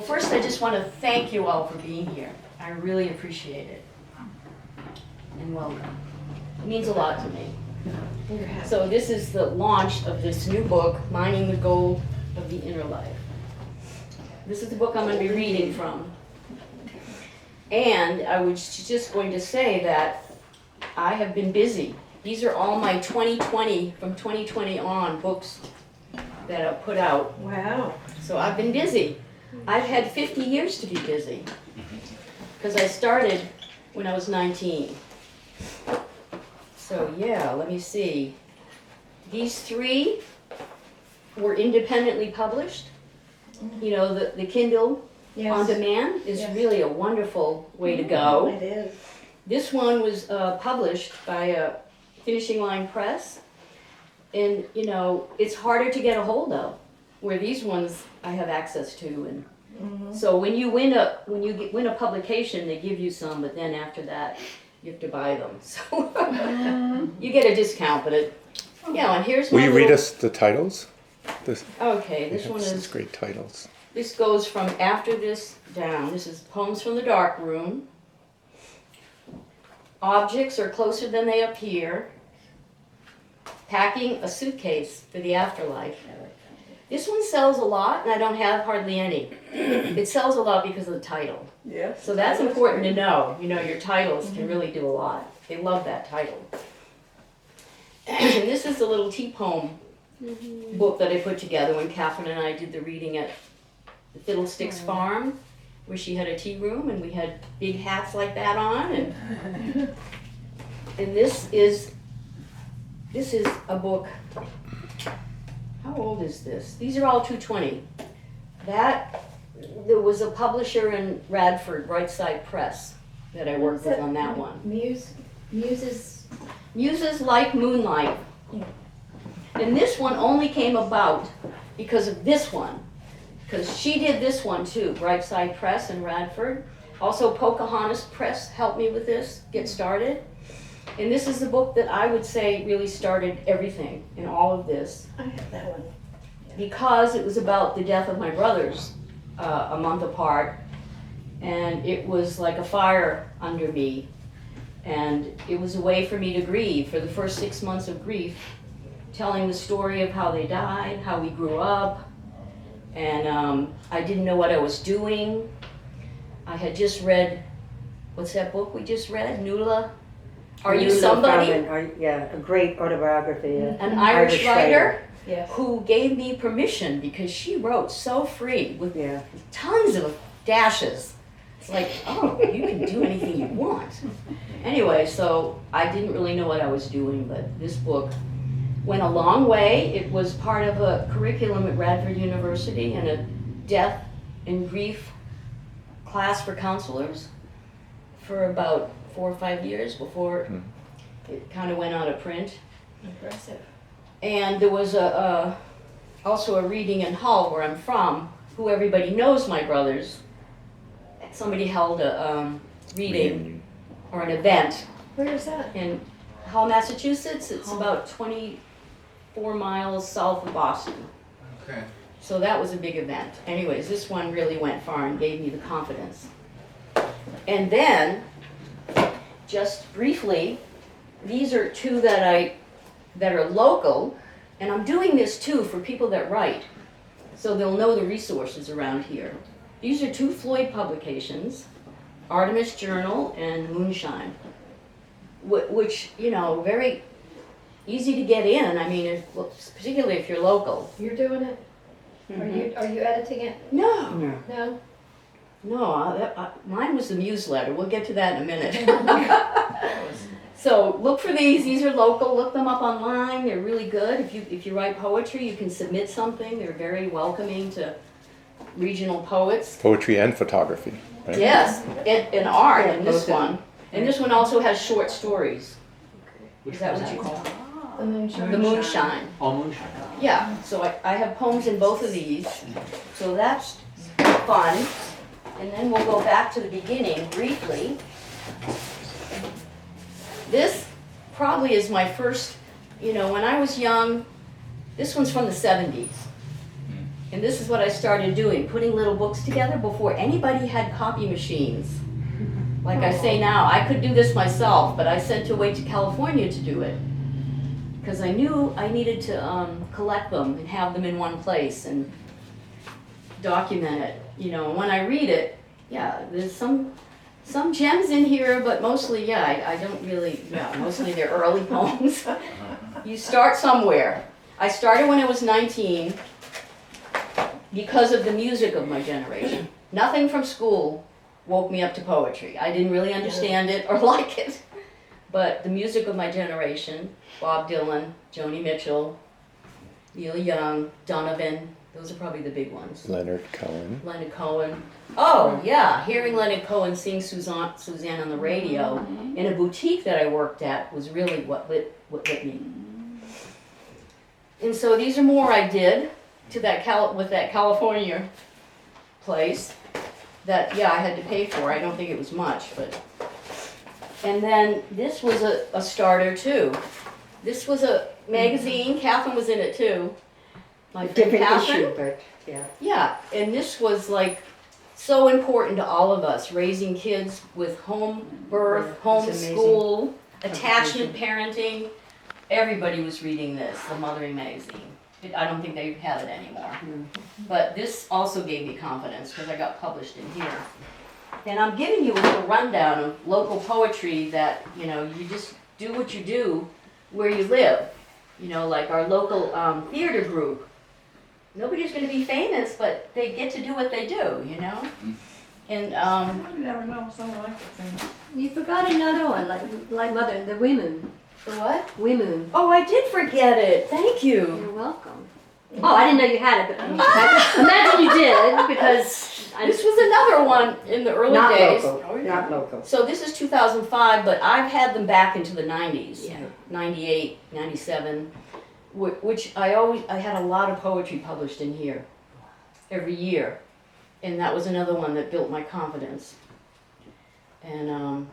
first I just want to thank you all for being here. I really appreciate it. And welcome. It means a lot to me. So this is the launch of this new book, Mining the Gold of the Inner Life. This is the book I'm going to be reading from. And I was just going to say that I have been busy. These are all my 2020, from 2020 on, books that I've put out. Wow. So I've been busy. I've had 50 years to be busy. Because I started when I was 19. So yeah, let me see. These three were independently published. You know, the Kindle on demand is really a wonderful way to go. It is. This one was published by Finishing Line Press. And, you know, it's harder to get a hold of, where these ones I have access to. And so when you win a publication, they give you some, but then after that, you have to buy them. So you get a discount, but and here's my Will you read us the titles? Okay, this one Such is, great titles. this goes from After This down. This is Poems from the Dark Room. Objects are closer than they appear. Packing a suitcase for the afterlife. This one sells a lot, and I don't have hardly any. It sells a lot because of the title. Yes. So that's important to know. You know, your titles can really do a lot. They love that title. And this is the little tea poem book that I put together when Catherine and I did the reading at the Fiddlesticks Farm, where she had a tea room, and we had big hats like that on. And this is a book. How old is this? These are all 220. There was a publisher in Radford, Brightside Press, that I worked with on that one. Muses. Muses Like Moonlight. And this one only came about because of this one. Because she did this one too, Brightside Press in Radford. Also Pocahontas Press helped me with this, get started. And this is the book that I would say really started everything in all of this. I have that one. Because it was about the death of my brothers a month apart. And it was like a fire under me. And it was a way for me to grieve for the first 6 months of grief, telling the story of how they died, how we grew up. And I didn't know what I was doing. I had just read, what's that book we just read? Nuala? Are You Somebody? A great autobiography. An Irish writer Yes. who gave me permission because she wrote so free with Yeah. tons of dashes. It's like, oh, you can do anything you want. Anyway, so I didn't really know what I was doing, but this book went a long way. It was part of a curriculum at Radford University and a death and grief class for counselors for about 4 or 5 years before it kind of went out of print. Impressive. And there was also a reading in Hull, where I'm from, who everybody knows my brothers. Somebody held a reading or an event Where is that? in Hull, Massachusetts. It's about 24 miles south of Boston. Okay. So that was a big event. Anyways, this one really went far and gave me the confidence. And then, just briefly, these are two that are local, and I'm doing this too for people that write, so they'll know the resources around here. These are two Floyd publications, Artemis Journal and Moonshine, which, you know, very easy to get in. I mean, particularly if you're local. You're doing it? Are you editing it? No, No? mine was the newsletter. We'll get to that in a minute. So look for these. These are local. Look them up online. They're really good. If you write poetry, you can submit something. They're very welcoming to regional poets. Poetry and photography, right? Yes, and art in this both of one. And this one also has short stories. Is that what you call it? The moonshine. The Moonshine. Oh, Moonshine. Yeah, so I have poems in both of these. So that's fun. And then we'll go back to the beginning briefly. This probably is my first, when I was young, this one's from the 70s. And this is what I started doing, putting little books together before anybody had copy machines. Like I say now, I could do this myself, but I sent away to California to do it. Because I knew I needed to collect them and have them in one place and document it. You know, and when I read it, yeah, there's some gems in here, but mostly, yeah, I don't really, yeah, mostly they're early poems. You start somewhere. I started when I was 19 because of the music of my generation. Nothing from school woke me up to poetry. I didn't really understand it or like it. But the music of my generation, Bob Dylan, Joni Mitchell, Neil Young, Donovan, those are probably the big ones. Leonard Cohen. Leonard Cohen. Oh, yeah, hearing Leonard Cohen sing Suzanne on the radio in a boutique that I worked at was really what lit me. And so these are more I did to that with that California place that, yeah, I had to pay for. I don't think it was much, but. And then this was a starter too. This was a magazine. Catherine was in it too. My friend Different Catherine. issue, but yeah. Yeah, and this was like so important to all of us, raising kids with home birth, Yeah, it's homeschool, attachment parenting. Everybody was reading this, the mothering magazine. I don't think they have it anymore. But this also gave me confidence because I got published in here. And I'm giving you a little rundown of local poetry that, you know, you just do what you do where you live. You know, like our local theater group. Nobody's going to be famous, but they get to do what they do, you know? And I never know someone like it. You forgot another one, like Mother, the women. the what? Women. Oh, I did forget it. Thank you. You're welcome. Oh, I didn't know you had it, but imagine you did, because This was another one in the early Not days. local, not local. So this is 2005, but I've had them back into the 90s. Yeah. 98, 97, which I had a lot of poetry published in here every year. And that was another one that built my confidence. And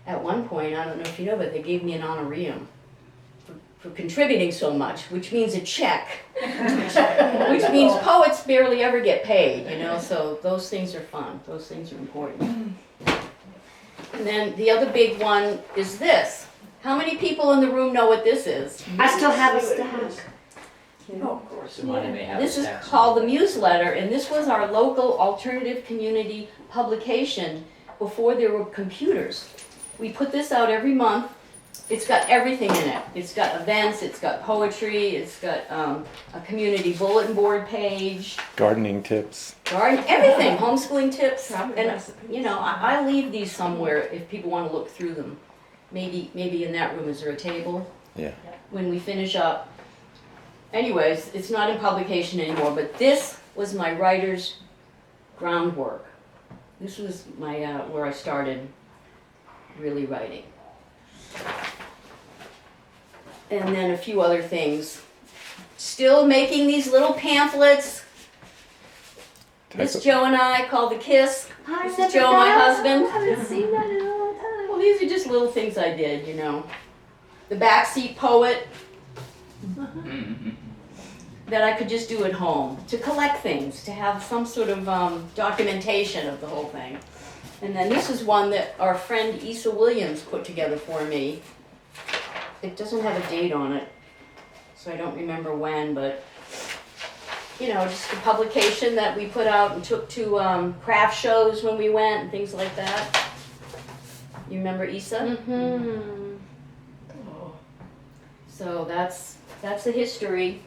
at one point, I don't know if you know, but they gave me an honorarium for contributing so much, which means a check. Which means poets barely ever get paid, you know, so those things are fun. Those things are important. And then the other big one is this. How many people in the room know what this is? I still have a stack. Oh, of course. Somebody may have This a is tax. called the Newsletter, and this was our local alternative community publication before there were computers. We put this out every month. It's got everything in it. It's got events, it's got poetry, it's got a community bulletin board page, Gardening tips. garden, everything, homeschooling tips. Probably And, recipes. you know, I leave these somewhere if people want to look through them. Maybe in that room, is there a table? Yeah. When we finish up. Anyways, it's not in publication anymore, but this was my writer's groundwork. This was my where I started really writing. And then a few other things. Still making these little pamphlets. This Type of- Joe and I called The Kiss. I This is never Joe, my got- husband. I haven't seen that in a long time. Well, these are just little things I did, you know. The Backseat Poet, that I could just do at home, to collect things, to have some sort of documentation of the whole thing. And then this is one that our friend Issa Williams put together for me. It doesn't have a date on it, so I don't remember when, but, you know, just a publication that we put out and took to craft shows when we went and things like that. You remember Issa? Mm-hmm. Oh. So that's the history.